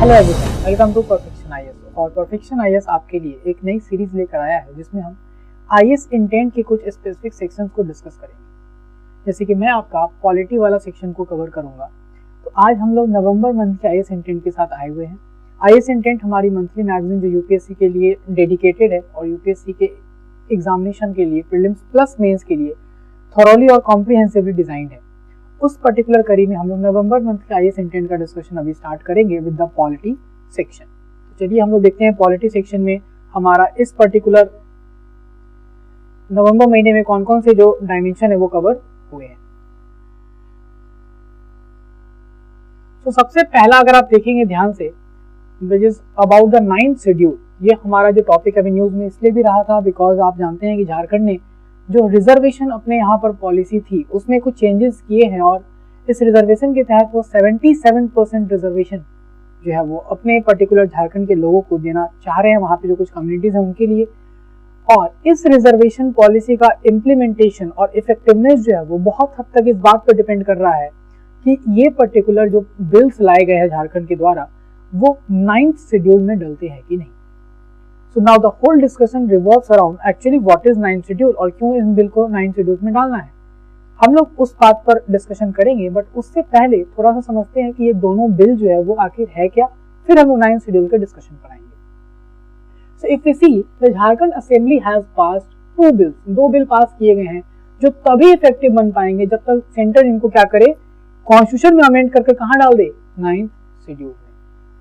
Hello everyone, welcome to Perfection IAS. और Perfection IAS आपके लिए एक नई सीरीज लेकर आया है जिसमें हम आईएएस इंटेंट के कुछ स्पेसिफिक सेक्शंस को डिस्कस करेंगे। जैसे कि मैं आपका पॉलिटी वाला सेक्शन को कवर करूंगा। तो आज हम लोग नवंबर मंथ के आईएएस इंटेंट के साथ आए हुए हैं। आईएएस इंटेंट हमारी मंथली मैगजीन जो यूपीएससी के लिए डेडिकेटेड है और यूपीएससी के एग्जामिनेशन के लिए प्रीलिम्स प्लस मेंस के लिए थॉरोली और कॉम्प्रिहेंसिवली डिजाइंड है। उस पर्टिकुलर कड़ी में हम लोग नवंबर मंथ के आईएएस इंटेंट का डिस्कशन अभी स्टार्ट करेंगे विद द पॉलिटी सेक्शन। तो चलिए हम लोग देखते हैं पॉलिटी सेक्शन में हमारा इस पर्टिकुलर नवंबर महीने में कौन कौन से जो डायमेंशन है वो कवर हुए हैं। तो सबसे पहला अगर आप देखेंगे ध्यान से, which is about the 9th schedule. ये हमारा जो टॉपिक अभी न्यूज में इसलिए भी रहा था बिकॉज आप जानते हैं कि झारखंड ने जो रिजर्वेशन अपने यहाँ पर पॉलिसी थी उसमें कुछ चेंजेस किए हैं और इस रिजर्वेशन के तहत वो 77% रिजर्वेशन जो है वो अपने पर्टिकुलर झारखंड के लोगों को देना चाह रहे हैं, वहाँ पे जो कुछ कम्युनिटीज हैं उनके लिए। और इस रिजर्वेशन पॉलिसी का इम्प्लीमेंटेशन और इफेक्टिवनेस जो है वो बहुत हद तक इस बात पर डिपेंड कर रहा है कि ये पर्टिकुलर जो बिल्स लाए गए हैं झारखंड के द्वारा वो 9th शेड्यूल में डलते हैं कि नहीं। So now the whole discussion revolves around actually what is 9th schedule और क्यों इस बिल को 9th शेड्यूल में डालना है। हम लोग उस बात पर डिस्कशन करेंगे, बट उससे पहले थोड़ा सा समझते हैं कि ये दोनों बिल जो है वो आखिर है क्या, फिर हम लोग 9th शेड्यूल के डिस्कशन पर आएंगे। So if we see the Jharkhand Assembly has passed 2 bills, 2 bill pass किए गए हैं जो तभी इफेक्टिव बन पाएंगे जब तक सेंटर इनको क्या करे, कॉन्स्टिट्यूशन में अमेंड करके कहाँ डाल दे, 9th शेड्यूल में।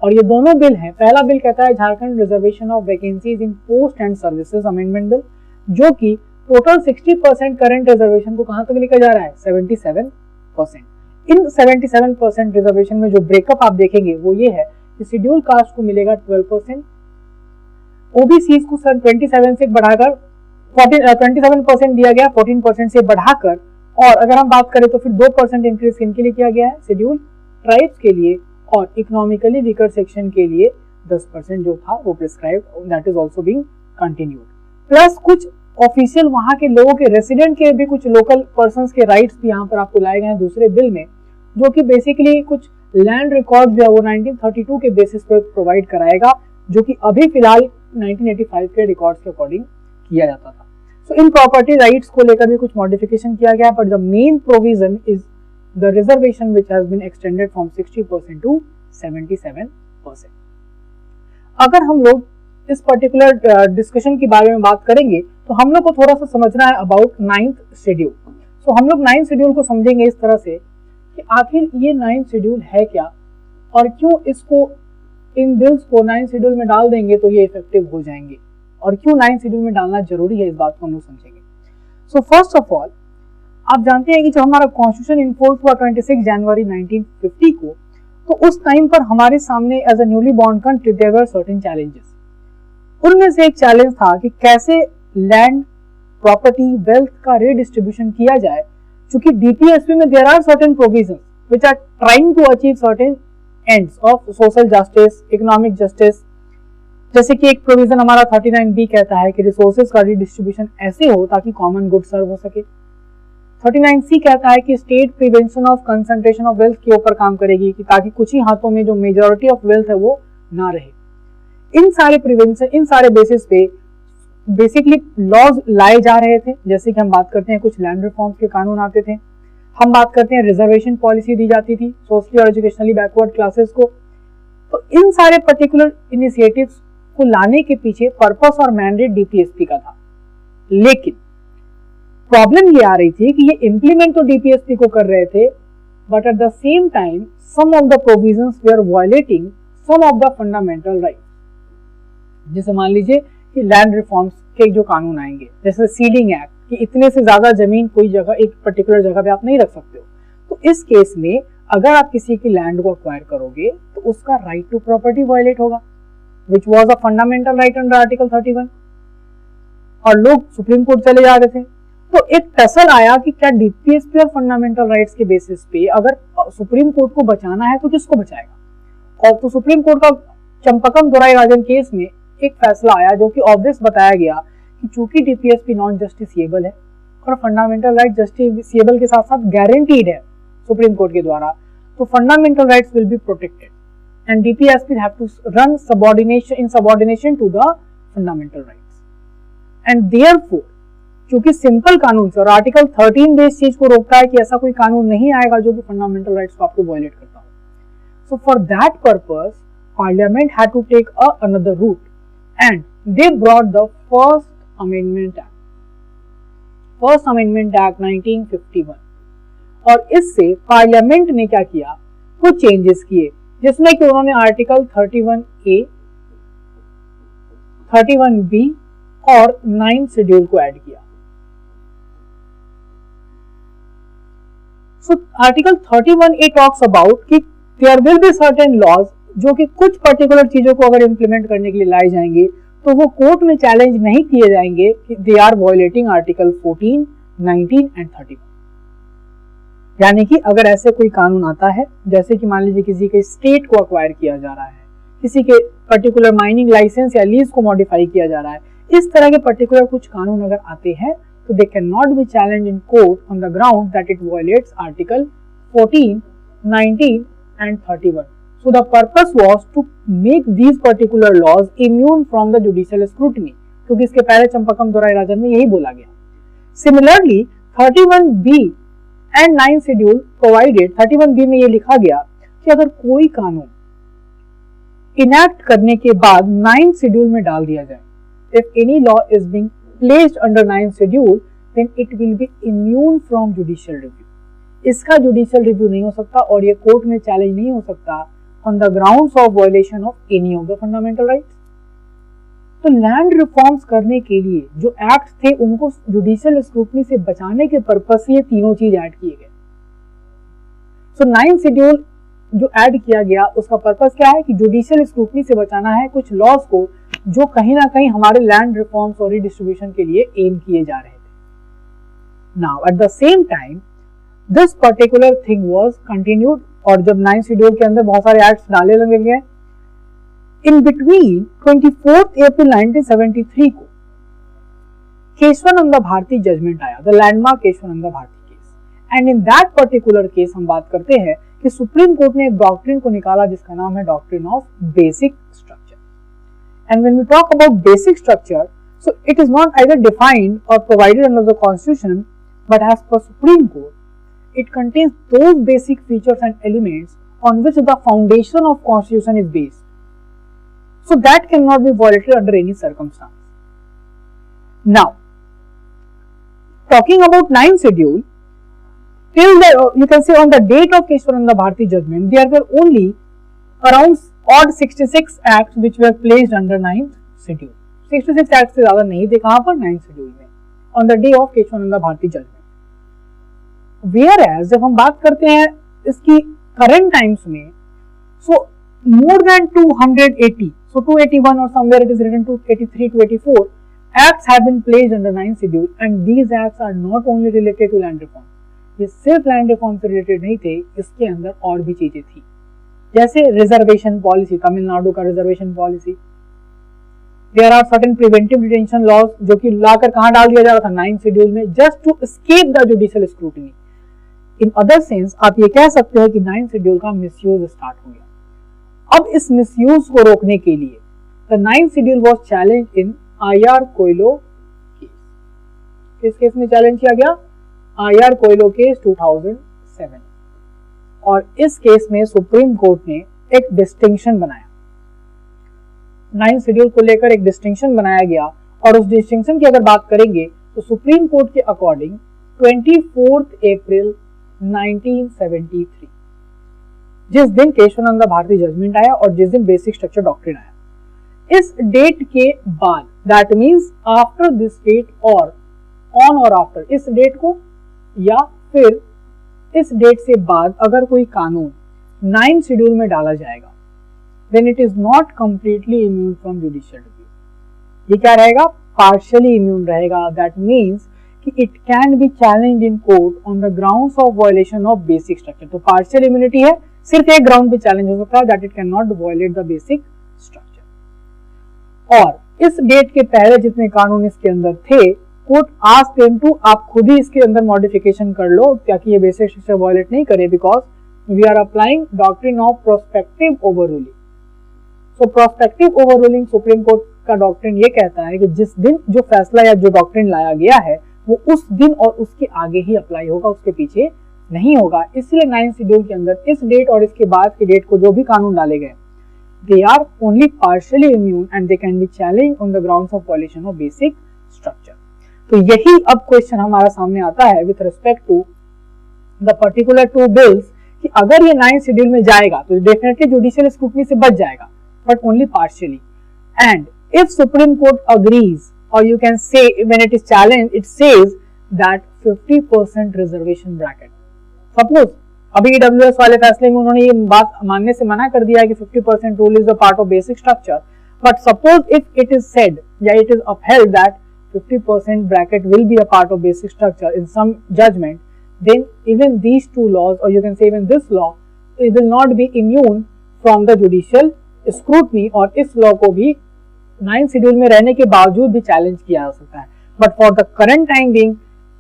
और ये दोनों बिल हैं। पहला बिल कहता है Jharkhand reservation of vacancies in post and services amendment bill, जो कि टोटल 60% करंट रिजर्वेशन को कहां तक लेकर जा रहा है, 77%। इन 77% रिजर्वेशन में जो ब्रेकअप आप देखेंगे वो ये है कि शेड्यूल कास्ट को मिलेगा 12%, ओबीसी को 27 से बढ़ाकर 27% दिया गया, 14% से बढ़ाकर। और अगर हम बात करें तो फिर 2% इंक्रीज इनके लिए किया गया है शेड्यूल ट्राइब्स के लिए, और इकोनॉमिकली वीकर सेक्शन के लिए 10% जो था वो prescribed, that is also being continued. Plus कुछ ऑफिशियल वहां के लोगों के रेसिडेंट के भी कुछ लोकल पर्संस के राइट्स भी यहाँ पर आपको लाए गए हैं दूसरे बिल में, जो कि बेसिकली कुछ लैंड रिकॉर्ड जो है वो 1932 के बेसिस पे प्रोवाइड कराएगा, जो कि अभी फिलहाल 1985 के रिकॉर्ड्स के अकॉर्डिंग किया जाता था। सो इन प्रॉपर्टी राइट्स को लेकर भी कुछ मॉडिफिकेशन किया गया, but the main provision is the reservation which has been extended from 60% to 77%। अगर हम लोग इस पर्टिकुलर डिस्कशन के बारे में बात करेंगे तो हम लोग को थोड़ा सा समझना है अबाउट 9th शेड्यूल। सो हम लोग 9th शेड्यूल को समझेंगे इस तरह से कि आखिर ये 9th शेड्यूल है क्या और क्यों इसको, इन बिल्स को 9th शेड्यूल में डाल देंगे तो ये इफेक्टिव हो जाएंगे, और क्यों 9th शेड्यूल में डालना जरूरी है, इस बात को हम लोग समझेंगे। सो फर्स्ट ऑफ ऑल आप जानते हैं कि जब हमारा कॉन्स्टिट्यूशन इन्फोर्स हुआ 26 जनवरी 1950 को, तो उस टाइम पर हमारे सामने as a newly born country there were certain challenges. उनमें से एक चैलेंज था कि कैसे लैंड प्रॉपर्टी वेल्थ का रीडिस्ट्रीब्यूशन किया जाए, क्योंकि डीपीएसपी में there are certain provisions which are trying to achieve certain ends of social justice, economic justice. जैसे कि एक प्रोविजन हमारा 39B कहता है कि रिसोर्सेज का रीडिस्ट्रीब्यूशन ऐसे हो ताकि कॉमन गुड सर्व हो सके। 39C कहता है कि state prevention of concentration of wealth के ऊपर काम करेगी कि ताकि कुछ ही हाथों में जो मेजॉरिटी ऑफ वेल्थ है वो ना रहे। इन सारे प्रिवेंशन, इन सारे बेसिस पे बेसिकली लॉज लाए जा रहे थे। जैसे कि हम बात करते हैं कुछ लैंड रिफॉर्म्स के कानून आते थे, हम बात करते हैं रिजर्वेशन पॉलिसी दी जाती थी सोशली और एजुकेशनली बैकवर्ड क्लासेस को। तो इन सारे पर्टिकुलर इनिशिएटिव्स को लाने के पीछे पर्पस और मैंडेट डीपीएसपी का था, लेकिन प्रॉब्लम ये आ रही थी कि ये इंप्लीमेंट तो डीपीएसपी को कर रहे थे, but at the same time some of the provisions they are violating some of the fundamental rights. जैसे मान लीजिए कि लैंड रिफॉर्म्स के जो कानून आएंगे, जैसे सीडिंग एक्ट कि इतने से ज्यादा जमीन कोई जगह, एक पर्टिकुलर जगह पे आप नहीं रख सकते हो। तो इस केस में अगर आप किसी की लैंड को अक्वायर करोगे तो उसका राइट टू प्रॉपर्टी वायलेट होगा, which was a fundamental right under article 31। और लोग सुप्रीम कोर्ट चले जा रहे थे, तो एक टसल आया कि क्या डीपीएसपी और फंडामेंटल राइट्स के बेसिस पे अगर सुप्रीम कोर्ट को बचाना है तो किसको बचाएगा। और तो सुप्रीम कोर्ट का चंपकम दोराईराजन केस में एक फैसला आया जो कि ऑब्वियस बताया गया कि चूंकि डीपीएसपी नॉन जस्टिसिएबल है और फंडामेंटल राइट जस्टिसिएबल के साथ साथ गारंटीड है सुप्रीम कोर्ट के द्वारा, तो fundamental rights will be protected. and DPSP have to run subordination to the fundamental rights. And therefore, क्योंकि सिंपल कानून से और आर्टिकल 13 भी इस चीज को रोकता है कि ऐसा कोई कानून नहीं आएगा जो कि फंडामेंटल राइट्स को आपको वायलेट करता हो. So for that purpose, Parliament had to take another route, and they brought the First Amendment Act. First Amendment Act 1951. और इससे पार्लियामेंट ने क्या किया, कुछ चेंजेस किए, जिसमें कि उन्होंने आर्टिकल 31A, 31B और 9 शेड्यूल को ऐड किया. So article 31A talks about कि there will be certain laws जो कि कुछ पर्टिकुलर चीजों को अगर इंप्लीमेंट करने के लिए लाए जाएंगे तो वो कोर्ट में चैलेंज नहीं किए जाएंगे कि they are violating article 14, 19 and 31. यानी कि अगर ऐसे कोई कानून आता है, जैसे कि मान लीजिए किसी के स्टेट को अक्वायर किया जा रहा है, किसी के पर्टिकुलर माइनिंग लाइसेंस या लीज को मॉडिफाई किया जा रहा है, इस तरह के पर्टिकुलर कुछ कानून अगर आते हैं तो they can not B challenge in court on the ground that it violets article 14, 19 and 31. So the purpose was to make these particular laws immune from the judicial scrutiny, क्योंकि इसके पहले चंपकम दोराई राजन में यही बोला गया. Similarly, 31B and 9 schedule provided, 31B में ये लिखा गया कि अगर कोई कानून इनैक्ट करने के बाद 9 शेड्यूल में डाल दिया जाए, if any law is being placed under 9 schedule, then it will be immune from judicial review. इसका जुडिशियल रिव्यू नहीं हो सकता और ये कोर्ट में चैलेंज नहीं हो सकता on the grounds of violation of any of the fundamental rights. तो लैंड रिफॉर्म्स करने के लिए जो एक्ट थे उनको जुडिशियल स्क्रूटनी से बचाने के पर्पज से ये तीनों चीज ऐड किए गए. सो 9 शेड्यूल जो ऐड किया गया उसका पर्पज क्या है कि जुडिशियल स्क्रूटनी से बचाना है कुछ लॉज को जो कहीं ना कहीं हमारे लैंड रिफॉर्म्स और रिडिस्ट्रीब्यूशन के लिए एम किए जा रहे थे. Now at the same time this particular thing was continued, और जब 9 शेड्यूल के अंदर बहुत सारे एक्ट्स डाले लगे गए, इन बिटवीन 24 अप्रैल 1973 को केशवानंद भारती जजमेंट आया, the landmark Keshavananda Bharati case. And in that particular case हम बात करते हैं कि सुप्रीम कोर्ट ने एक डॉक्ट्रिन को निकाला जिसका नाम है doctrine of basic structure. And when we talk about basic structure, so it is not either defined और provided under the constitution, but as per Supreme Court it contains those basic features and elements on which the foundation of constitution is based, so that cannot be violated under any circumstance. Now, talking about 9 schedule, till the you can say on the date of Keshwananda Bharati judgment, there were only around odd 66 acts which were placed under 9th schedule. 66 acts से ज़्यादा नहीं थे कहाँ पर 9th schedule में on the day of Keshwananda Bharati judgment. Whereas जब हम बात करते हैं इसकी current times में, so more than 280, so 281 or somewhere it is written to 83 to 84 acts have been placed under 9th schedule, and these acts are not only related to land reform. ये सिर्फ land reform से related नहीं थे, इसके अंदर और भी चीजें थी, जैसे रिजर्वेशन पॉलिसी, तमिलनाडु का reservation policy. There are certain preventive detention laws जो कि लाकर कहाँ डाल दिया जा रहा था 9th शेड्यूल में, just to escape the judicial scrutiny. In other sense आप ये कह सकते हैं कि 9th शेड्यूल का मिसयूज स्टार्ट हो गया. अब इस मिसयूज को रोकने के लिए the 9th schedule was challenge in IR Coelho case. किस केस में चैलेंज किया गया? IR Coelho case 2007. और इस केस में सुप्रीम कोर्ट ने एक डिस्टिंक्शन बनाया, 9th शेड्यूल को लेकर एक डिस्टिंक्शन बनाया गया. और उस डिस्टिंक्शन की अगर बात करेंगे तो सुप्रीम कोर्ट के अकॉर्डिंग 24 अप्रैल 1973 जिस दिन केशवानंद भारती जजमेंट आया और जिस दिन बेसिक स्ट्रक्चर डॉक्ट्रिन आया, इस डेट के बाद, that means after this date और ऑन और आफ्टर इस डेट को या फिर इस डेट से बाद अगर कोई कानून 9th शेड्यूल में डाला जाएगा, then it is not completely immune from judicial review. ये क्या रहेगा? Partially immune रहेगा. That means कि it can be challenged in court on the grounds of violation of basic structure. तो partial immunity है, सिर्फ एक ग्राउंड पे चैलेंज हो सकता है, that it cannot violate the basic structure. और इस डेट के पहले जितने कानून इसके अंदर थे, कोर्ट आस्क्ड देम टू आप खुद ही इसके अंदर मॉडिफिकेशन कर लो ताकि ये बेसिक स्ट्रक्चर वायलेट नहीं करे, because we are applying doctrine of prospective overruling. So prospective overruling supreme court का डॉक्ट्रिन ये कहता है कि जिस दिन जो फैसला या जो डॉक्ट्रिन लाया गया है वो उस दिन और उसके आगे ही अप्लाई होगा, उसके पीछे नहीं होगा। इसलिए 9th शेड्यूल के अंदर इस डेट और इसके बाद के डेट को जो भी कानून डाले गए, they are only partially immune and they can be challenged on the grounds of violation of basic structure। तो यही अब क्वेश्चन हमारा सामने आता है with respect to the particular two bills कि अगर ये 9th शेड्यूल में जाएगा तो डेफिनेटली जुडिशियल स्क्रूटनी से बच जाएगा, but only partially. And if Supreme Court agrees और you can say when it is challenge, it says that 50% reservation bracket. Suppose अभी EWS वाले फैसले में उन्होंने ये बात मानने से मना कर दिया है कि 50% rule is a part of basic structure, but suppose if it is said या it is upheld that 50% bracket will be a part of basic structure in some judgment, then even these two laws, or you can say even this law, it will not be immune from the judicial scrutiny, और इस law को भी 9th schedule में रहने के बावजूद भी challenge किया जा सकता है। But for the current time being,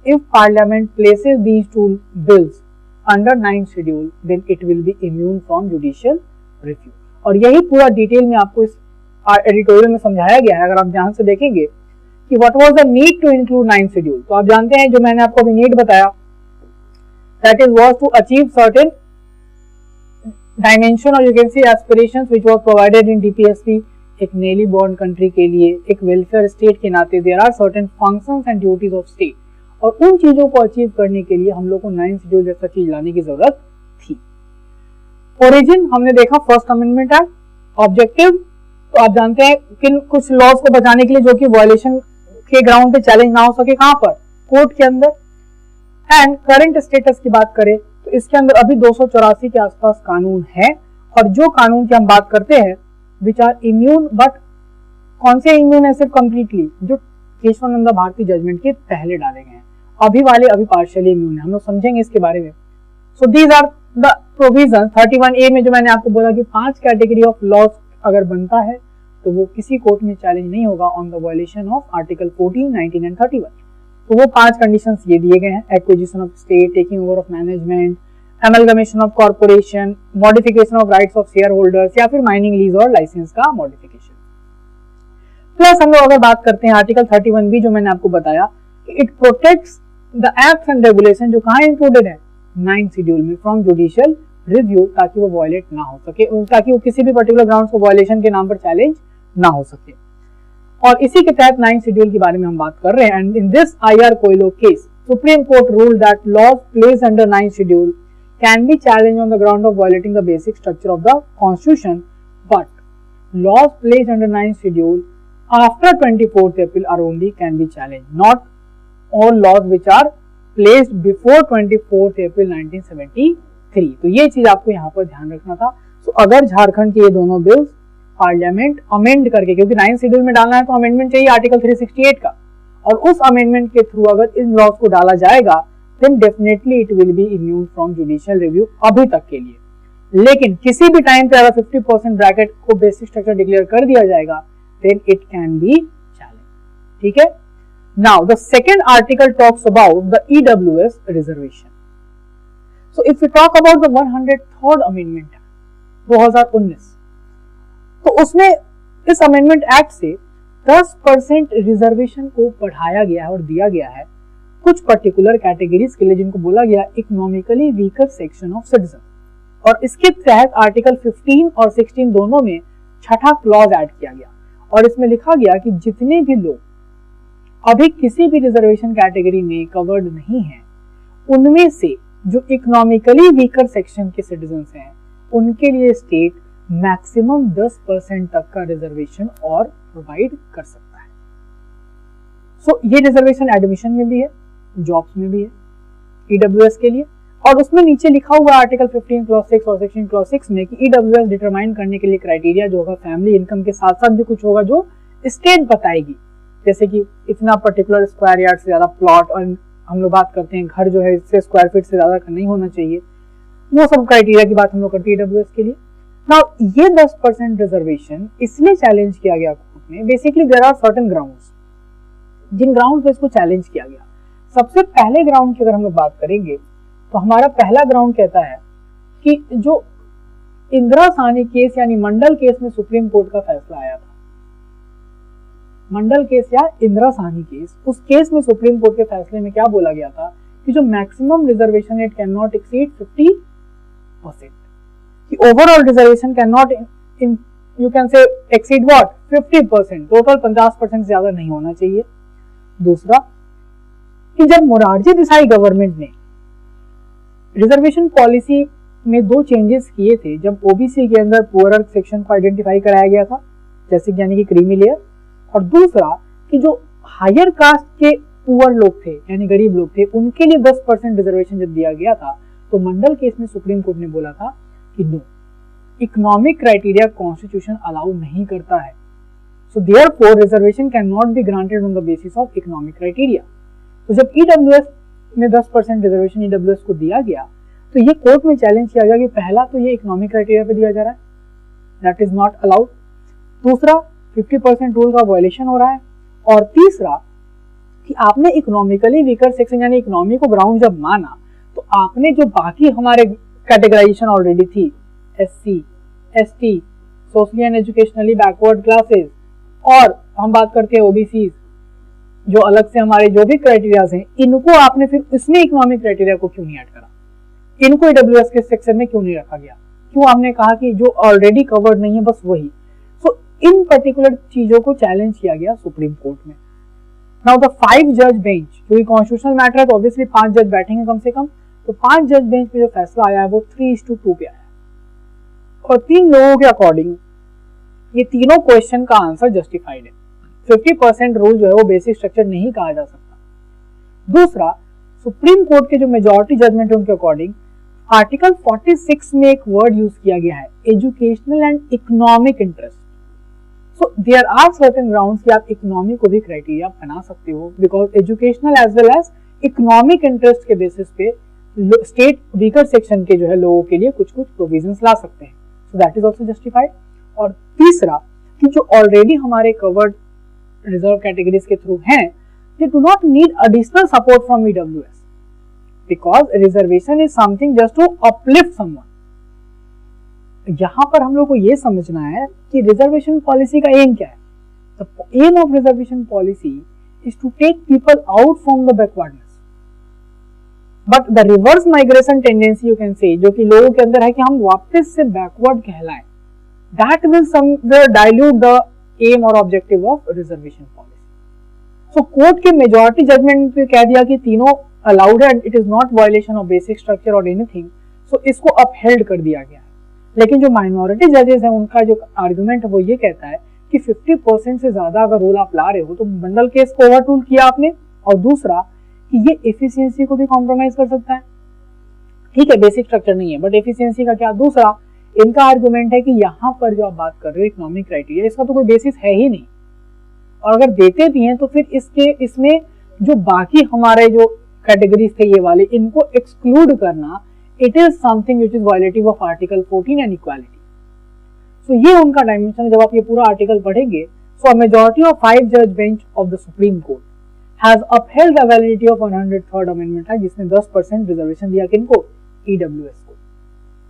if Parliament places these two bills under 9th schedule, then it will be immune from judicial review। और यही पूरा डिटेल में आपको इस एडिटोरियल में समझाया गया है। अगर आप ध्यान से देखेंगे कि what was the need to include 9th schedule, तो आप जानते हैं जो मैंने आपको अभी नीड बताया, that is was to achieve certain dimension और you can say aspirations which was provided in DPSP। एक नेली बॉर्न कंट्री के लिए, एक वेलफेयर स्टेट के नाते there are certain functions and duties of state, और उन चीजों को अचीव करने के लिए हम लोग को 9th शेड्यूल जैसा चीज लाने की जरूरत थी। ओरिजिन हमने देखा फर्स्ट अमेंडमेंट एक्ट। ऑब्जेक्टिव तो आप जानते हैं किन कुछ लॉज को बचाने के लिए जो कि वायलेशन के ग्राउंड पे चैलेंज ना हो सके, कहां पर, कोर्ट के अंदर। एंड करंट स्टेटस की बात करें तो इसके अंदर अभी 284 के आसपास कानून है, और जो कानून की हम बात करते हैं विच आर इम्यून, बट कौन से इम्यून है, सिर्फ कंप्लीटली जो केशवानंद भारती जजमेंट के पहले डाले गए हैं। अभी वाले अभी पार्शियली इम्यून है, हम लोग समझेंगे इसके बारे में। So these are the provision 31A में जो मैंने आपको बोला कि 5 कैटेगरी ऑफ लॉज अगर बनता है तो वो किसी कोर्ट में चैलेंज नहीं होगा on the violation of article 14, 19 and 31। तो वो 5 कंडीशंस ये दिए गए हैं, acquisition of state, taking over of management, amalgamation of corporation, modification of rights of share holders, या फिर माइनिंग लीज और लाइसेंस का मॉडिफिकेशन। प्लस हम लोग अगर बात करते हैं आर्टिकल 31B जो मैंने आपको बताया, it protects the acts and regulation जो कहाँ इंक्लूडेड है 9th शेड्यूल में फ्रॉम जुडिशियल रिव्यू, ताकि वो वायलेट ना हो सके, ताकि वो किसी भी पर्टिकुलर ग्राउंड्स को वायलेशन के नाम पर चैलेंज ना हो सके। और इसी के तहत 9th शेड्यूल के बारे में हम बात कर रहे हैं। And in this IR Coelho case, supreme court ruled that laws placed under 9th schedule can be challenged on the ground of violating the basic structure of the constitution, but laws placed under 9th schedule after 24th April are only can be challenged, not all laws which are placed before 24th April 1973। तो ये चीज आपको यहाँ पर ध्यान रखना था। तो अगर झारखंड के ये दोनों बिल्स पार्लियामेंट अमेंड करके, क्योंकि 9th शेड्यूल में डालना है तो अमेंडमेंट चाहिए आर्टिकल 368 का, और उस अमेंडमेंट के थ्रू अगर इन लॉज को डाला जाएगा then definitely it will be immune from judicial review अभी तक के लिए। लेकिन किसी भी टाइम पे अगर 50% ब्रैकेट को बेसिक स्ट्रक्चर डिक्लेयर कर दिया जाएगा then it can be challenged। ठीक है। Now the second article talks about the EWS reservation। So if we talk about the 103rd amendment 2019, तो उसमें इस अमेंडमेंट एक्ट से 10% रिजर्वेशन को बढ़ाया गया है और दिया गया है कुछ पर्टिकुलर कैटेगरीज के लिए, जिनको बोला गया economically weaker section of citizen. और इसके तहत आर्टिकल 15 और 16 दोनों में छठा क्लॉज ऐड किया गया, और इसमें लिखा गया कि जितने भी लोग अभी किसी भी रिजर्वेशन कैटेगरी में कवर्ड नहीं हैं, उनमें से जो इकोनॉमिकली वीकर सेक्शन के सिटीजन्स हैं उनके लिए स्टेट मैक्सिमम 10% तक का रिजर्वेशन और प्रोवाइड कर सकता है। सो ये रिजर्वेशन एडमिशन में भी है, जॉब्स में भी है EWS के लिए, और उसमें नीचे लिखा हुआ आर्टिकल 15 क्लॉज 6 और सेक्शन क्लॉज 6 में कि EWS डिटरमाइन करने के लिए क्राइटेरिया जो होगा फैमिली इनकम के साथ साथ भी कुछ होगा जो स्टेट बताएगी, जैसे कि इतना पर्टिकुलर स्क्वायर यार्ड से ज्यादा प्लॉट, और हम लोग बात करते हैं घर जो है इससे स्क्वायर फीट से ज्यादा नहीं होना चाहिए, वो सब क्राइटेरिया की बात हम लोग करते हैं EWS के लिए। नाउ ये 10% रिजर्वेशन इसलिए चैलेंज किया गया कोर्ट में, basically there are certain grounds जिन ग्राउंड पे इसको चैलेंज किया गया। सबसे पहले ग्राउंड की अगर हम लोग बात करेंगे तो हमारा पहला ग्राउंड कहता है कि जो इंदिरा साहनी केस यानी मंडल केस में सुप्रीम कोर्ट का फैसला आया था। मंडल केस या इंदिरा साहनी केस, उस केस में सुप्रीम कोर्ट के फैसले में क्या बोला गया था कि जो maximum reservation rate can not exceed 50%, कि overall reservation can not you can से एक्सीड व्हाट 50%, टोटल 50% से ज्यादा नहीं होना चाहिए। दूसरा कि जब मोरारजी देसाई गवर्नमेंट ने रिजर्वेशन पॉलिसी में 2 चेंजेस किए थे, जब ओबीसी के अंदर पुअर सेक्शन को आइडेंटिफाई कराया गया था जैसे कि यानी कि क्रीमी लेयर, और दूसरा कि जो हायर कास्ट के पुअर लोग थे यानी गरीब लोग थे उनके लिए 10% रिजर्वेशन जब दिया गया था, तो मंडल केस में सुप्रीम कोर्ट ने बोला था कि no, economic criteria constitution allow नहीं करता है, so therefore reservation can not be granted on the basis of economic criteria. तो जब ईडब्ल्यूएस में 10% रिजर्वेशन ईडब्ल्यूएस को दिया गया तो ये कोर्ट में चैलेंज किया गया कि पहला तो ये इकोनॉमिक क्राइटेरिया पे दिया जा रहा है, दैट इज नॉट अलाउड, दूसरा 50% रूल का वायलेशन हो रहा है, और तीसरा कि आपने इकोनॉमिकली वीकर सेक्शन यानी इकोनॉमी को ग्राउंड जब माना तो आपने जो बाकी हमारे कैटेगराइजेशन ऑलरेडी थी, SC, ST, socially and educationally backward classes, और हम बात करते हैं ओबीसी, जो अलग से हमारे जो भी क्राइटेरियाज हैं, इनको आपने फिर इसमें इकोनॉमिक क्राइटेरिया को क्यों नहीं ऐड करा, इनको ईडब्ल्यूएस के सेक्शन में क्यों नहीं रखा गया, क्यों आपने कहा कि जो ऑलरेडी कवर्ड नहीं है बस वही। सो इन पर्टिकुलर चीजों को चैलेंज किया गया सुप्रीम कोर्ट में। नाउ द 5 जज बेंच, क्योंकि कॉन्स्टिट्यूशनल मैटर है तो ऑब्वियसली 5 जज बैठेंगे कम से कम, तो 5 जज बेंच पे जो फैसला आया है वो 3:2 पे आया है, और 3 लोगों के अकॉर्डिंग ये तीनों क्वेश्चन का आंसर जस्टिफाइड है। 50% रूल जो है वो बेसिक स्ट्रक्चर नहीं कहा जा सकता। दूसरा, सुप्रीम कोर्ट के जो मेजॉरिटी जजमेंट है उनके अकॉर्डिंग आर्टिकल 46 में एक वर्ड यूज किया गया है, educational and economic interest. So there are certain grounds कि आप इकोनॉमी को भी क्राइटेरिया बना सकते हो, because educational as well as economic interest के बेसिस पे स्टेट वीकर सेक्शन के जो है लोगों के लिए कुछ प्रोविजंस ला सकते हैं, so that is also justified. और तीसरा कि जो ऑलरेडी हमारे कवर्ड रिजर्व कैटेगरीज के थ्रू हैं, they do not need additional support from EWS because reservation is something just to uplift someone। यहां पर हम लोग को ये समझना है कि रिजर्वेशन पॉलिसी का एम क्या है। The aim of reservation policy is to take people out from the backwardness, but the reverse migration tendency you can say, जो कि लोगों के अंदर है कि हम वापस से backward कहलाएं, that will somewhere dilute the aim or objective of reservation policy। So court के मेजॉरिटी जजमेंट पे कह दिया कि तीनों अलाउड है and it is not violation of basic structure और एनीथिंग, सो इसको अपहेल्ड कर दिया गया है। लेकिन जो माइनॉरिटी जजेस हैं उनका जो आर्गुमेंट है वो ये कहता है कि 50% से ज्यादा अगर रूल आप ला रहे हो तो मंडल केस को ओवरटूल किया आपने, और दूसरा कि ये एफिशिएंसी को भी कॉम्प्रोमाइज कर सकता है। ठीक है, बेसिक स्ट्रक्चर नहीं है बट एफिशिएंसी का क्या। दूसरा इनका आर्गुमेंट है कि यहाँ पर जो आप बात कर रहे हो इकोनॉमिक क्राइटेरिया, इसका तो कोई बेसिस है ही नहीं, और अगर देते भी हैं तो फिर इसमें जो बाकी हमारे जो कैटेगरीज थे ये वाले, इनको एक्सक्लूड करना, it is something which is violative of article 14 and equality. So ये उनका डायमेंशन। जब आप ये पूरा आर्टिकल पढ़ेंगे, सो अ मेजॉरिटी ऑफ 5 जज bench of the Supreme court has upheld the validity of 103rd amendment है, जिसने 10% रिजर्वेशन दिया किनको, ईडब्ल्यूएस को।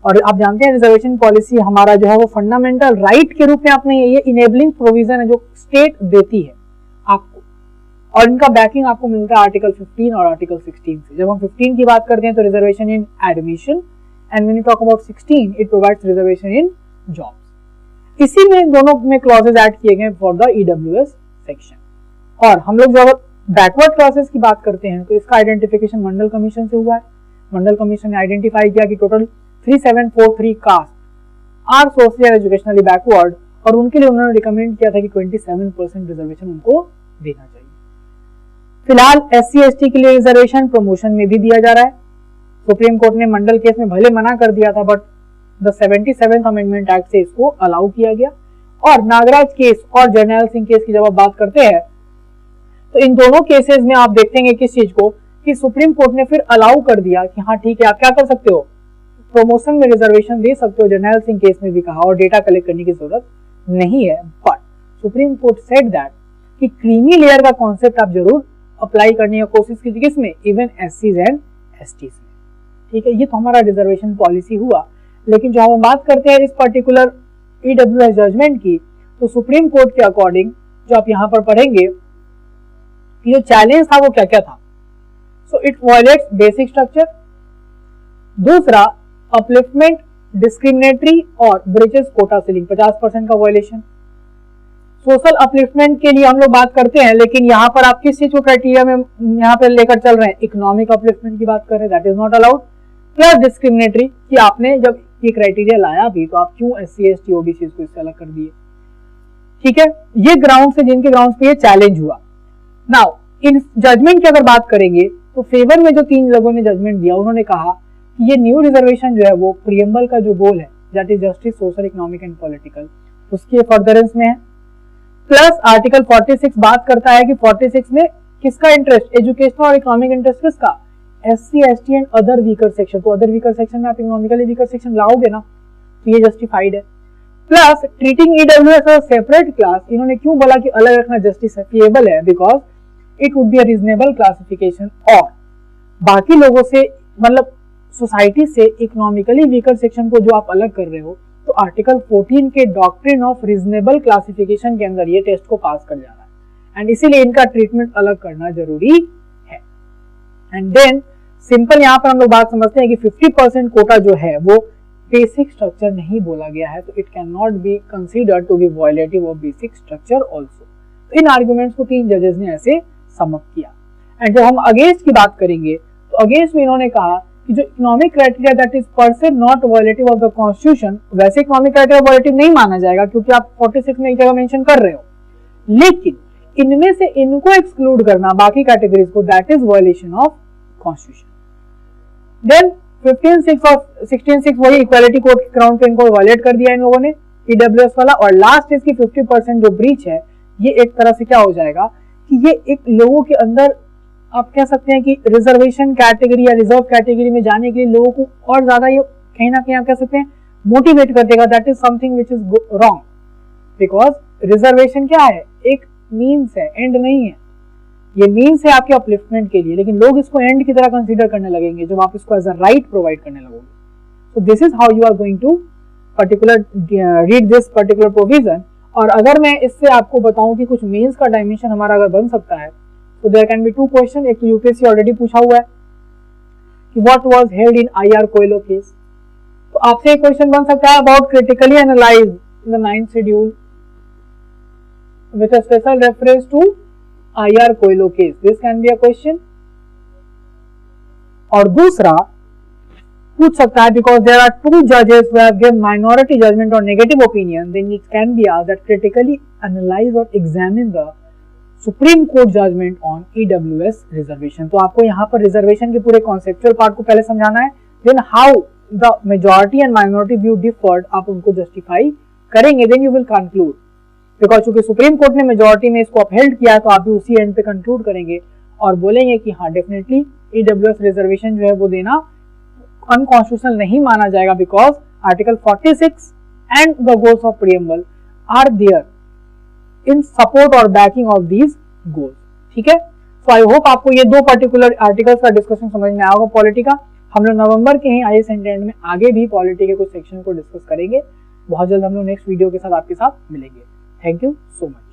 और आप जानते हैं रिजर्वेशन पॉलिसी हमारा जो है वो फंडामेंटल राइट के रूप में आपने ये इनेबलिंग प्रोविजन है जो स्टेट देती है आपको, और इनका बैकिंग आपको मिलता है आर्टिकल 15 और आर्टिकल 16 से। जब हम 15 की बात करते हैं तो reservation in admission, and when you talk about 16 it provides reservation in jobs. इसी में दोनों में क्लॉजेस ऐड किए गए फॉर द ईडब्ल्यूएस सेक्शन। और हम लोग जब बैकवर्ड क्लासेस की बात करते हैं तो इसका आइडेंटिफिकेशन मंडल कमीशन से हुआ है। मंडल कमीशन ने आइडेंटिफाई किया कि total 3743 caste are socially and educationally backward, और उनके लिए उन्होंने रिकमेंड किया था कि 27% रिजर्वेशन उनको देना चाहिए। फिलहाल एससी एसटी के लिए रिजर्वेशन प्रमोशन में भी दिया जा रहा है। सुप्रीम कोर्ट ने मंडल केस में भले मना कर दिया था, but the 77th amendment act से इसको अलाउ किया गया। और नागराज केस और जर्नैल सिंह केस की जब आप बात करते हैं तो इन दोनों केसेस में आप देखेंगे किस चीज को, कि सुप्रीम कोर्ट ने फिर अलाउ कर दिया कि हाँ ठीक है, आप क्या कर सकते हो, प्रमोशन में रिजर्वेशन दे सकते हो। जर्नैल सिंह केस में भी कहा, और डेटा कलेक्ट करने की जरूरत नहीं है। But supreme court said that कि क्रीमी लेयर का कॉन्सेप्ट आप जरूर अप्लाई करने की कोशिश कीजिए, किसमें, इवन एससीज एंड एसटीज में। ठीक है, ये तो हमारा रिजर्वेशन पॉलिसी हुआ। लेकिन जब हम बात करते हैं इस पर्टिकुलर ईडब्ल्यूएस जजमेंट की, तो सुप्रीम कोर्ट के अकॉर्डिंग जो आप यहाँ पर पढ़ेंगे कि जो चैलेंज था वो क्या क्या था। So it violets basic structure, दूसरा अपलिफ्टमेंट, डिस्क्रिमिनेटरी और ब्रीचेस कोटा सीलिंग 50% का वायलेशन। सोशल अपलिफ्टमेंट के लिए हम लोग बात करते हैं, लेकिन यहाँ पर आप किस चीज को क्राइटेरिया में यहाँ पर लेकर चल रहे हैं, इकोनॉमिक अपलिफ्टमेंट की बात कर रहे हैं, that is not allowed. Plus discriminatory कि आपने जब ये क्राइटेरिया लाया भी तो आप क्यों SC ST OBC को इससे अलग कर दिए। ठीक है, ये ग्राउंड से जिनके ग्राउंड पे ये चैलेंज हुआ। नाउ इन जजमेंट की अगर बात करेंगे तो फेवर में जो 3 लोगों ने जजमेंट दिया, उन्होंने कहा कि ये न्यू रिजर्वेशन जो है वो प्रीएम्बल का जो गोल है that is justice social economic and political, उसके फर्दरेंस में है। प्लस आर्टिकल 46 बात करता है कि 46 में किसका इंटरेस्ट, एजुकेशनल और इकोनॉमिक इंटरेस्ट किसका, SC ST and other weaker section. तो अदर वीकर सेक्शन में आप इकोनॉमिकली वीकर सेक्शन लाओगे ना, तो ये जस्टिफाइड है। Plus treating EWS as separate class, इन्होंने क्यों बोला कि अलग रखना जस्टिफिएबल है, because it would be a reasonable classification, और बाकी लोगों से मतलब सोसाइटी से इकोनॉमिकली वीकर सेक्शन को जो आप अलग कर रहे हो, तो आर्टिकल 14 के डॉक्ट्रिन ऑफ रीजनेबल क्लासिफिकेशन के अंदर ये टेस्ट को पास कर जा रहा है, एंड इसीलिए इनका ट्रीटमेंट अलग करना जरूरी है। एंड देन सिंपल यहाँ पर हम लोग बात समझते हैं कि 50% कोटा जो है वो बेसिक स्ट्रक्चर नहीं बोला गया है, तो it can not be considered to be violative of basic structure also. तो इन आर्ग्यूमेंट्स को 3 जजेस ने ऐसे सम अप किया। एंड जब हम अगेंस्ट की बात करेंगे तो अगेंस्ट में इन्होंने कहा कि जो इकोनॉमिक क्राइटेरिया दैट इज पर से not violative of the constitution, वैसे इकोनॉमिक क्राइटेरिया वायलेटिव नहीं माना जाएगा क्योंकि आप 46 में एक जगह मेंशन कर रहे हो, लेकिन इनमें से इनको एक्सक्लूड करना बाकी कैटेगरीज को, that is violation of constitution. Then 15(6) और 16(6) वही इक्वालिटी कोड के ग्राउंड पे इनको वायलेट कर दिया इन लोगों ने, ईडब्ल्यूएस वाला। और लास्ट इसकी 50% जो ब्रीच है, ये एक तरह से क्या हो जाएगा कि ये एक लोगों के अंदर आप कह सकते हैं कि रिजर्वेशन कैटेगरी या रिजर्व कैटेगरी में जाने के लिए लोगों को और ज्यादा ये कहीं ना कहीं आप कह सकते हैं मोटिवेट कर देगा। That is something which is wrong, because reservation क्या है, एक मीन्स है, एंड नहीं है। ये मीन्स है आपके अपलिफ्टमेंट के लिए, लेकिन लोग इसको एंड की तरह कंसीडर करने लगेंगे जब आप इसको एज अ राइट प्रोवाइड करने लगोगे। So this is how you are going to particular read this particular provision. और अगर मैं इससे आपको बताऊं कि कुछ मीन्स का डायमेंशन हमारा अगर बन सकता है, तो देयर कैन बी 2 क्वेश्चन। एक तो यूपीएससी ऑलरेडी पूछा हुआ है कि what was held in IR Coelho case, तो आपसे एक क्वेश्चन बन सकता है about critically analyse the 9th schedule with a special reference to IR Coelho case, this can be a question. और दूसरा पूछ सकता है बिकॉज देयर आर 2 जजेस who have given minority judgement और negative opinion, then it can be asked that critically analyse और examine the Supreme Court judgement on EWS reservation. तो आपको यहाँ पर रिजर्वेशन के पूरे कॉन्सेप्चुअल पार्ट को पहले समझाना है, then how the majority and minority view differed, आप उनको जस्टिफाई करेंगे, then you will conclude. Because चूंकि सुप्रीम कोर्ट ने मेजॉरिटी में इसको अपहेल्ड किया, तो आप भी उसी एंड पे कंक्लूड करेंगे और बोलेंगे कि हाँ डेफिनेटली ईडब्ल्यूएस रिजर्वेशन जो है वो देना अनकॉन्स्टिट्यूशनल नहीं माना जाएगा, because article 46 and the goals of preamble are there in support और बैकिंग ऑफ दीज गोल्स। ठीक है, सो आई होप आपको ये 2 पर्टिकुलर आर्टिकल्स का डिस्कशन समझ में आएगा पॉलिटी का। हम लोग नवंबर के ही IAS एंड में आगे भी पॉलिटी के कुछ सेक्शन को डिस्कस करेंगे। बहुत जल्द हम लोग नेक्स्ट वीडियो के साथ आपके साथ मिलेंगे। Thank you so much.